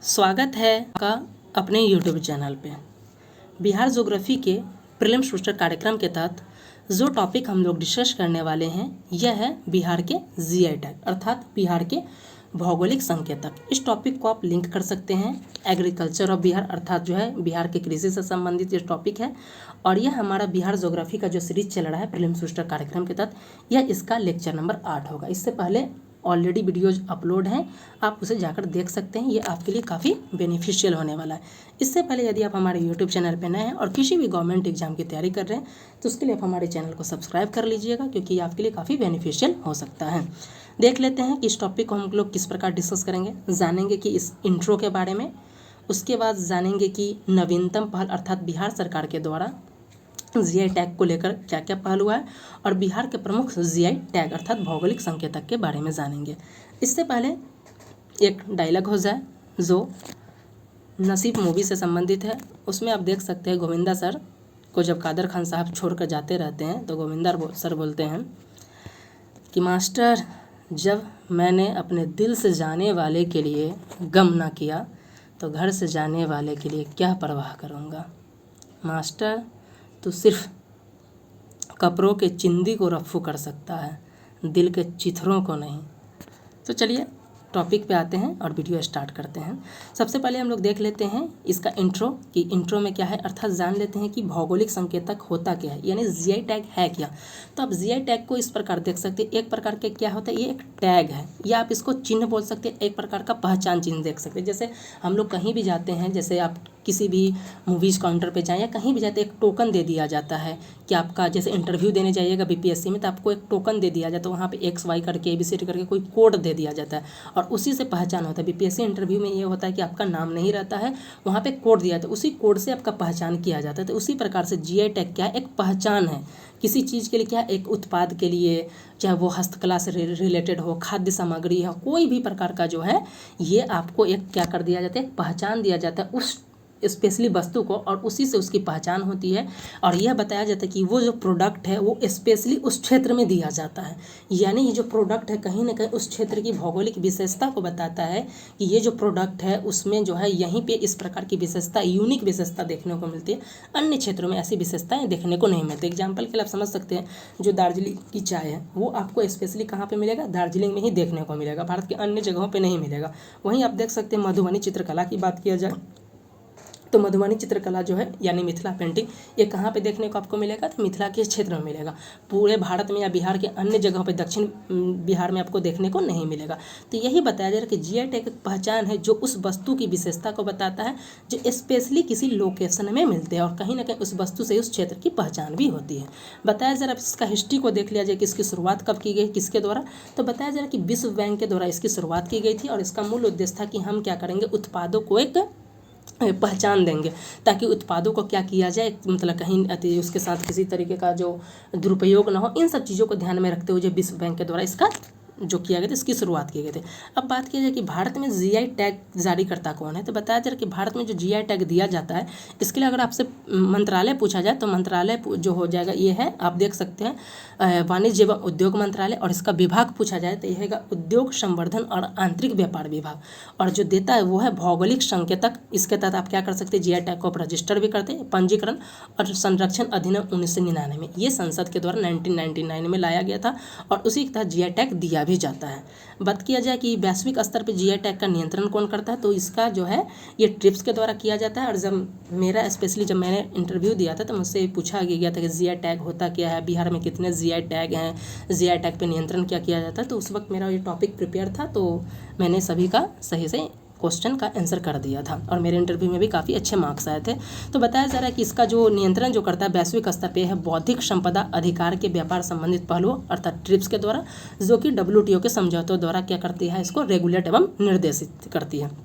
स्वागत है आपका अपने YouTube चैनल पे। बिहार ज्योग्राफी के प्रीलिम्स बूस्टर कार्यक्रम के तहत जो टॉपिक हम लोग डिस्कस करने वाले हैं यह है बिहार के जीआई टैग अर्थात बिहार के भौगोलिक संकेतक। इस टॉपिक को आप लिंक कर सकते हैं एग्रीकल्चर ऑफ बिहार अर्थात जो है बिहार के कृषि से संबंधित ये टॉपिक है और यह हमारा बिहार ज्योग्राफी का जो सीरीज चल रहा है प्रीलिम्स बूस्टर कार्यक्रम के तहत यह इसका लेक्चर नंबर 8 होगा। इससे पहले ऑलरेडी वीडियोज अपलोड हैं, आप उसे जाकर देख सकते हैं। ये आपके लिए काफ़ी बेनिफिशियल होने वाला है। इससे पहले यदि आप हमारे यूट्यूब चैनल पर नए हैं और किसी भी गवर्नमेंट एग्जाम की तैयारी कर रहे हैं तो उसके लिए आप हमारे चैनल को सब्सक्राइब कर लीजिएगा क्योंकि ये आपके लिए काफ़ी बेनिफिशियल हो सकता है। देख लेते हैं कि इस टॉपिक को हम लोग किस प्रकार डिस्कस करेंगे। जानेंगे कि इस इंट्रो के बारे में, उसके बाद जानेंगे कि नवीनतम पहल अर्थात बिहार सरकार के द्वारा जीआई टैग को लेकर क्या क्या पहल हुआ है और बिहार के प्रमुख जीआई टैग अर्थात भौगोलिक संकेतक के बारे में जानेंगे। इससे पहले एक डायलॉग हो जाए जो नसीब मूवी से संबंधित है। उसमें आप देख सकते हैं गोविंदा सर को जब कादर खान साहब छोड़कर जाते रहते हैं तो गोविंदा सर बोलते हैं कि मास्टर, जब मैंने अपने दिल से जाने वाले के लिए गम ना किया तो घर से जाने वाले के लिए क्या परवाह करूँगा। मास्टर, तो सिर्फ कपड़ों के चिंदी को रफ्फू कर सकता है, दिल के चिथरों को नहीं। तो चलिए टॉपिक पे आते हैं और वीडियो स्टार्ट करते हैं। सबसे पहले हम लोग देख लेते हैं इसका इंट्रो कि इंट्रो में क्या है अर्थात जान लेते हैं कि भौगोलिक संकेतक होता क्या है यानी जीआई टैग है क्या। तो आप जीआई टैग को इस प्रकार देख सकते हैं, एक प्रकार के क्या होता है, ये एक टैग है या आप इसको चिन्ह बोल सकते हैं, एक प्रकार का पहचान चिन्ह देख सकते हैं। जैसे हम लोग कहीं भी जाते हैं, जैसे आप किसी भी मूवीज़ काउंटर पे जाएं या कहीं भी जाते एक टोकन दे दिया जाता है कि आपका जैसे इंटरव्यू देने जाइएगा बीपीएससी में तो आपको एक टोकन दे दिया जाता है, वहाँ पे XY करके ABCD करके कोई कोड दे दिया जाता है और उसी से पहचान होता है। बीपीएससी इंटरव्यू में ये होता है कि आपका नाम नहीं रहता है, वहाँ पे कोड दिया जाता है, उसी कोड से आपका पहचान किया जाता है। तो उसी प्रकार से जीआई टैग क्या है, एक पहचान है किसी चीज़ के लिए, क्या एक उत्पाद के लिए, चाहे वो हस्तकला से रिलेटेड हो, खाद्य सामग्री हो, कोई भी प्रकार का जो है ये आपको एक क्या कर दिया जाता है, एक पहचान दिया जाता है उस स्पेशली वस्तु को और उसी से उसकी पहचान होती है। और यह बताया जाता है कि वो जो प्रोडक्ट है वो स्पेशली उस क्षेत्र में दिया जाता है, यानी ये जो प्रोडक्ट है कहीं ना कहीं उस क्षेत्र की भौगोलिक विशेषता को बताता है कि ये जो प्रोडक्ट है उसमें जो है यहीं पे इस प्रकार की विशेषता, यूनिक विशेषता देखने को मिलती है, अन्य क्षेत्रों में ऐसी विशेषताएँ देखने को नहीं मिलती। एग्जाम्पल के लिए आप समझ सकते हैं जो दार्जिलिंग की चाय है वो आपको स्पेशली कहाँ पर मिलेगा, दार्जिलिंग में ही देखने को मिलेगा, भारत के अन्य जगहों पर नहीं मिलेगा। वहीं आप देख सकते हैं मधुबनी चित्रकला की बात किया जाए तो मधुबनी चित्रकला जो है यानी मिथिला पेंटिंग ये कहाँ पे देखने को आपको मिलेगा, तो मिथिला के क्षेत्र में मिलेगा। पूरे भारत में या बिहार के अन्य जगहों पे, दक्षिण बिहार में आपको देखने को नहीं मिलेगा। तो यही बताया जा रहा है कि जीआई टैग एक पहचान है जो उस वस्तु की विशेषता को बताता है जो स्पेशली किसी लोकेशन में मिलते हैं और कहीं ना कहीं उस वस्तु से उस क्षेत्र की पहचान भी होती है। बताया जा रहा है इसका हिस्ट्री को देख लिया जाए कि इसकी शुरुआत कब की गई, किसके द्वारा। तो बताया जा रहा है कि विश्व बैंक के द्वारा इसकी शुरुआत की गई थी और इसका मूल उद्देश्य था कि हम क्या करेंगे, उत्पादों को एक पहचान देंगे ताकि उत्पादों को क्या किया जाए, मतलब कहीं उसके साथ किसी तरीके का जो दुरुपयोग ना हो, इन सब चीज़ों को ध्यान में रखते हुए जो विश्व बैंक के द्वारा इसका जो किया गया था, इसकी शुरुआत की गई थी। अब बात किया जाए कि भारत में जीआई टैग जारी करता कौन है, तो बताया जा रहा है कि भारत में जो जीआई टैग दिया जाता है इसके लिए अगर आपसे मंत्रालय पूछा जाए तो मंत्रालय जो हो जाएगा ये है, आप देख सकते हैं वाणिज्य एवं उद्योग मंत्रालय। और इसका विभाग पूछा जाए तो यह है उद्योग संवर्धन और आंतरिक व्यापार विभाग। और जो देता है वो है भौगोलिक संकेतक। इसके तहत आप क्या कर सकते हैं, जीआई टैग को आप रजिस्टर भी करते हैं। पंजीकरण और संरक्षण अधिनियम 1999 ये संसद के द्वारा 1999 में लाया गया था और उसी के तहत जीआई टैग दिया भी जाता है। बात किया जाए कि वैश्विक स्तर पर जीआई टैग का नियंत्रण कौन करता है, तो इसका जो है ये ट्रिप्स के द्वारा किया जाता है। और जब मैंने इंटरव्यू दिया था तो मुझसे पूछा गया था कि जीआई टैग होता क्या है, बिहार में कितने जीआई टैग हैं, जीआई टैग पे नियंत्रण क्या किया जाता है। तो उस वक्त मेरा ये टॉपिक प्रिपेयर था तो मैंने सभी का सही से क्वेश्चन का आंसर कर दिया था और मेरे इंटरव्यू में भी काफ़ी अच्छे मार्क्स आए थे। तो बताया जा रहा है कि इसका जो नियंत्रण जो करता है वैश्विक स्तर पे है बौद्धिक संपदा अधिकार के व्यापार संबंधित पहलुओं अर्थात ट्रिप्स के द्वारा, जो कि WTO के समझौतों द्वारा क्या करती है, इसको रेगुलेट एवं निर्देशित करती है।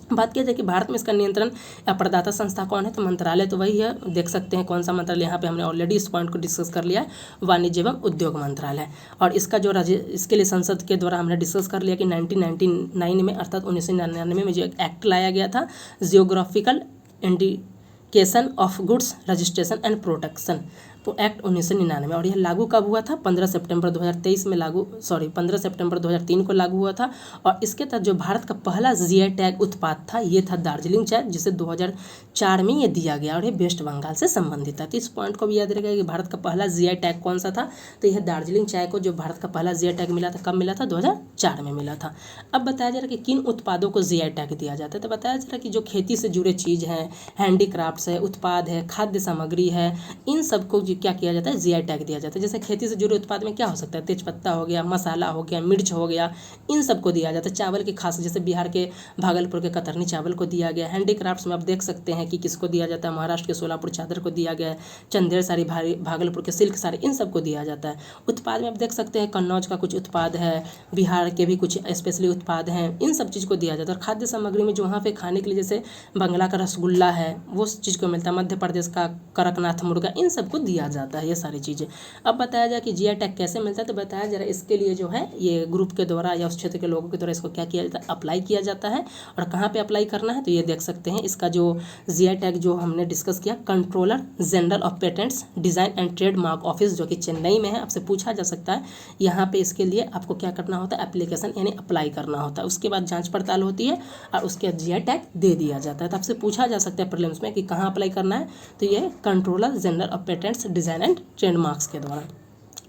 बात किया जाए कि भारत में इसका नियंत्रण या प्रदाता संस्था कौन है, तो मंत्रालय तो वही है, देख सकते हैं कौन सा मंत्रालय, यहाँ पे हमने ऑलरेडी इस पॉइंट को डिस्कस कर लिया है, वाणिज्य एवं उद्योग मंत्रालय। और इसका जो इसके लिए संसद के द्वारा हमने डिस्कस कर लिया कि 1999 में अर्थात 1999 में जो एक एक्ट लाया गया था, geographical indication of goods registration and protection तो एक्ट 1999, और यह लागू कब हुआ था? 15 सितंबर 2023 में 15 सितंबर 2003 को लागू हुआ था। और इसके तहत जो भारत का पहला जीआई टैग उत्पाद था ये था दार्जिलिंग चाय, जिसे 2004 में ये दिया गया और ये वेस्ट बंगाल से संबंधित था। तो इस पॉइंट को भी याद रखिएगा कि भारत का पहला जीआई टैग कौन सा था? तो यह दार्जिलिंग चाय को जो भारत का पहला जीआई टैग मिला था, कब मिला था? 2004 में मिला था। अब बताया जा रहा है कि किन उत्पादों को जीआई टैग दिया जाता है। तो बताया जा रहा है कि जो खेती से जुड़े चीज़ हैं, हैंडीक्राफ्ट्स है, उत्पाद है, खाद्य सामग्री है, इन सबको क्या किया जाता है? जीआई टैग दिया जाता है। जैसे खेती से जुड़े उत्पाद में क्या हो सकता है? तेजपत्ता हो गया, मसाला हो गया, मिर्च हो गया, इन सबको दिया जाता है। चावल के खास, जैसे बिहार के भागलपुर के कतरनी चावल को दिया गया। हैंडीक्राफ्ट्स में आप देख सकते हैं कि किसको दिया जाता है? महाराष्ट्र के सोलापुर चादर को दिया गया है, चंदेर साड़ी, भागलपुर के सिल्क साड़ी, इन सबको दिया जाता है। उत्पाद में आप देख सकते हैं कन्नौज का कुछ उत्पाद है, बिहार के भी कुछ स्पेशली उत्पाद हैं, इन सब चीज़ को दिया जाता है। और खाद्य सामग्री में जो वहाँ पे खाने के लिए जैसे बंगला का रसगुल्ला है वो चीज़ को मिलता है, मध्य प्रदेश का कड़कनाथ मुर्गा, इन सबको दिया जाता है ये सारी चीज़ें। अब बताया जाए कि जीआई टैग कैसे मिलता है। तो बताया जा रहा है इसके लिए जो है ये ग्रुप के द्वारा या उस क्षेत्र के लोगों के द्वारा इसको क्या किया जाता है? अप्लाई किया जाता है। और कहाँ पे अप्लाई करना है? तो ये देख सकते हैं इसका जो जीआई टैग जो हमने डिस्कस किया, controller general of patents design and trademark office जो कि चेन्नई में है। आपसे पूछा जा सकता है यहाँ पे इसके लिए आपको क्या करना होता है? एप्लीकेशन यानी अप्लाई करना होता है। उसके बाद जांच पड़ताल होती है और उसके बाद जीआई टैग दे दिया जाता है। तो आपसे पूछा जा सकता है प्रीलिम्स में कि कहाँ अप्लाई करना है? तो ये controller general of patents design and trademarks के द्वारा।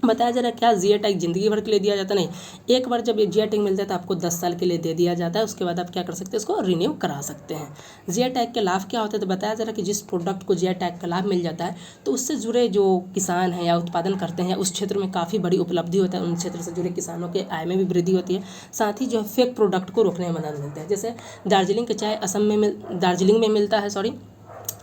बताया जा रहा है क्या जीआई टैग जिंदगी भर के लिए दिया जाता नहीं, एक बार जब ये जीआई टैग मिलता है तो आपको 10 साल के लिए दे दिया जाता है। उसके बाद आप क्या कर सकते हैं? इसको रिन्यू करा सकते हैं। जीआई टैग के लाभ क्या होते हैं? तो बताया जा रहा है कि जिस प्रोडक्ट को जीआई टैग का लाभ मिल जाता है तो उससे जुड़े जो किसान हैं या उत्पादन करते हैं उस क्षेत्र में काफ़ी बड़ी उपलब्धि होता है, उन क्षेत्र से जुड़े किसानों के आय में भी वृद्धि होती है। साथ ही जो फेक प्रोडक्ट को रोकने में मदद मिलता है। जैसे दार्जिलिंग की चाय दार्जिलिंग में मिलता है,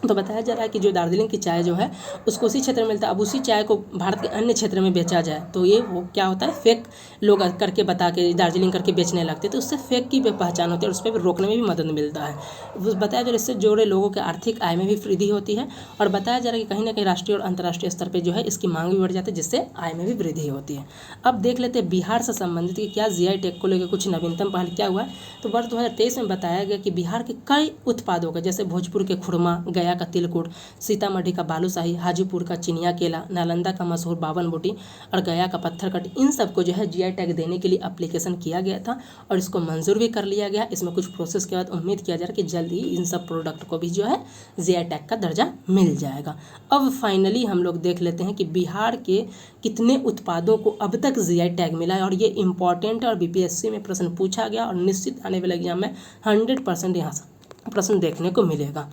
तो बताया जा रहा है कि जो दार्जिलिंग की चाय जो है उसको उसी क्षेत्र में मिलता है। अब उसी चाय को भारत के अन्य क्षेत्र में बेचा जाए तो ये वो क्या होता है? फेक लोग करके बता के दार्जिलिंग करके बेचने लगते हैं, तो उससे फेक की पहचान होती है और उस पर रोकने में भी मदद मिलता है। बताया जा रहा है इससे जुड़े लोगों के आर्थिक आय में भी वृद्धि होती है। और बताया जा रहा है कि कहीं ना कहीं राष्ट्रीय और अंतर्राष्ट्रीय स्तर पर जो है इसकी मांग भी बढ़ जाती है, जिससे आय में भी वृद्धि होती है। अब देख लेते हैं बिहार से संबंधित कि क्या जीआई टैग को लेकर कुछ नवीनतम पहल क्या हुआ है। तो वर्ष 2023 में बताया गया कि बिहार के कई उत्पादों का, जैसे भोजपुर के खुरमा, गया का तिलकुट, सीतामढ़ी का बालूशाही, हाजीपुर का चिनिया केला, नालंदा का मशहूर बावन बोटी और गया का पत्थरकट, इन सबको जो है जीआई टैग देने के लिए एप्लीकेशन किया गया था और इसको मंजूर भी कर लिया गया। इसमें कुछ प्रोसेस के बाद उम्मीद किया जा रहा है कि जल्द ही इन सब प्रोडक्ट को भी जो है जीआई टैग का दर्जा मिल जाएगा। अब फाइनली हम लोग देख लेते हैं कि बिहार के कितने उत्पादों को अब तक जीआई टैग मिला है, और ये इंपॉर्टेंट है और बीपीएससी में प्रश्न पूछा गया और निश्चित आने वाले एग्जाम में 100% यहाँ से प्रश्न देखने को मिलेगा।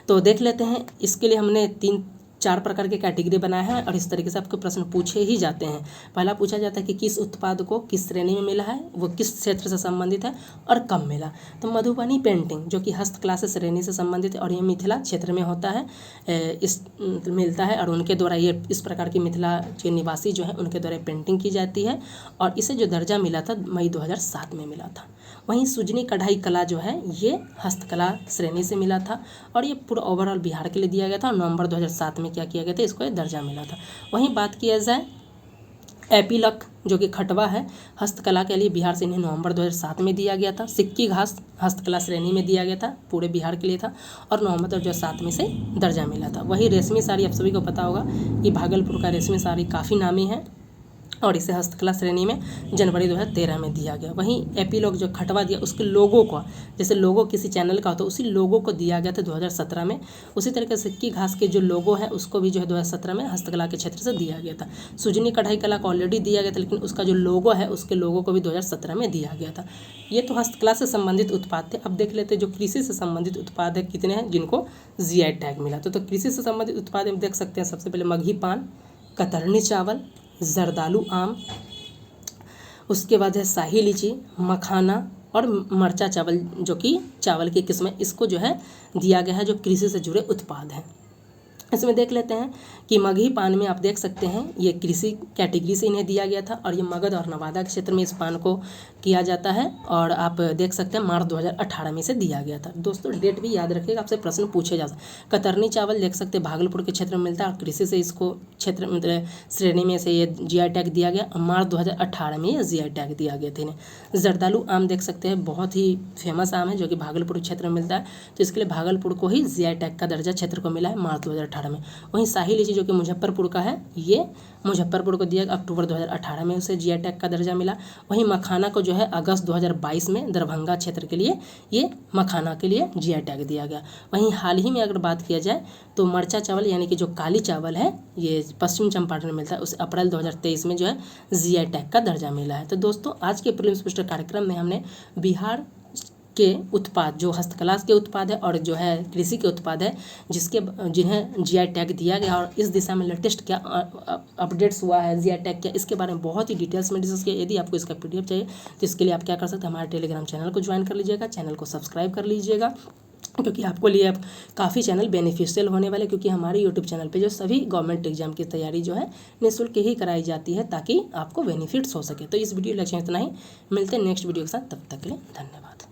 तो देख लेते हैं, इसके लिए हमने 3-4 प्रकार के कैटेगरी बनाए हैं और इस तरीके से आपके प्रश्न पूछे ही जाते हैं। पहला पूछा जाता है कि किस उत्पाद को किस श्रेणी में मिला है, वो किस क्षेत्र से संबंधित है और कब मिला। तो मधुबनी पेंटिंग जो कि हस्तकला से श्रेणी से संबंधित है और ये मिथिला क्षेत्र में होता है, मिलता है और उनके द्वारा ये इस प्रकार की मिथिला के निवासी जो है उनके द्वारा पेंटिंग की जाती है और इसे जो दर्जा मिला था मई 2007 में मिला था। वहीं सुजनी कढ़ाई कला जो है ये हस्तकला श्रेणी से मिला था और ये पूरा ओवरऑल बिहार के लिए दिया गया था और नवंबर 2007 में क्या किया गया था, इसको ये दर्जा मिला था। वहीं बात किया जाए एपीलक जो कि खटवा है, हस्तकला के लिए बिहार से इन्हें नवंबर 2007 में दिया गया था। सिक्की घास हस्तकला श्रेणी में दिया गया था, पूरे बिहार के लिए था और नवंबर 2007 में से दर्जा मिला था। वही रेशमी साड़ी, आप सभी को पता होगा कि भागलपुर का रेशमी साड़ी काफ़ी नामी है और इसे हस्तकला श्रेणी में जनवरी 2013 में दिया गया। वहीं एपीलॉग जो खटवा दिया उसके लोगों को, जैसे लोगो किसी चैनल का होता है उसी लोगों को दिया गया था 2017 में। उसी तरीके से सिक्की घास के जो लोगो है उसको भी जो है 2017 में हस्तकला के क्षेत्र से दिया गया था। सुजनी कढ़ाई कला को ऑलरेडी दिया गया था लेकिन उसका जो लोगो है उसके लोगो को भी 2017 में दिया गया था। ये तो हस्तकला से संबंधित उत्पाद थे। अब देख लेते हैं जो कृषि से संबंधित उत्पाद है कितने हैं जिनको जीआई टैग मिला। तो कृषि से संबंधित उत्पाद हम देख सकते हैं, सबसे पहले मगही पान, कतरनी चावल, जरदालू आम, उसके बाद है शाही लीची, मखाना और मरचा चावल जो कि चावल की किस्म है, इसको जो है दिया गया है जो कृषि से जुड़े उत्पाद हैं। इसमें देख लेते हैं कि मगही पान में आप देख सकते हैं ये कृषि कैटेगरी से इन्हें दिया गया था और ये मगध और नवादा क्षेत्र में इस पान को किया जाता है और आप देख सकते हैं मार्च 2018 में से दिया गया था। दोस्तों डेट भी याद रखिएगा, आपसे प्रश्न पूछे जा सकते। कतरनी चावल देख सकते हैं भागलपुर के क्षेत्र में मिलता है और कृषि से इसको क्षेत्र मतलब श्रेणी में से ये जीआई टैग दिया गया और मार्च 2018 में ये जीआई टैग दिया गया था इन्हें। जरदालू आम देख सकते हैं बहुत ही फेमस आम है जो कि भागलपुर क्षेत्र में मिलता है, तो इसके लिए भागलपुर को ही जीआई टैग का दर्जा क्षेत्र को मिला है मार्च 2018 2018 में। वहीं शाही लीची जो कि मुजफ्फरपुर का है, ये मुजफ्फरपुर को दिया अक्टूबर 2018 में उसे जीआई टैग का दर्जा मिला। वहीं मखाना को जो है अगस्त 2022 में दरभंगा क्षेत्र के लिए ये मखाना के लिए जीआई टैग दिया गया। वहीं हाल ही में अगर बात किया जाए तो मरचा चावल यानी कि जो काली चावल है ये पश्चिम चंपारण में मिलता है, उसे अप्रैल 2023 में जो है जीआई टैग का दर्जा मिला है। तो दोस्तों आज के प्रीलिम्स बूस्टर कार्यक्रम में हमने बिहार के उत्पाद जो हस्तकला के उत्पाद है और जो है कृषि के उत्पाद है जिन्हें जीआई टैग दिया गया और इस दिशा में लेटेस्ट क्या अपडेट्स हुआ है जीआई टैग क्या, इसके बारे में बहुत ही डिटेल्स में डिस्कस किया। यदि आपको इसका पीडीएफ चाहिए तो इसके लिए आप क्या कर सकते हैं, हमारे टेलीग्राम चैनल को ज्वाइन कर लीजिएगा, चैनल को सब्सक्राइब कर लीजिएगा, क्योंकि आपको लिए अब काफ़ी चैनल बेनिफिशियल होने वाले, क्योंकि हमारे यूट्यूब चैनल पे जो सभी गवर्नमेंट एग्जाम की तैयारी जो है निःशुल्क ही कराई जाती है ताकि आपको बेनिफिट्स हो सके। तो इस वीडियो लेक्चर इतना ही, मिलते हैं नेक्स्ट वीडियो के साथ, तब तक के लिए धन्यवाद।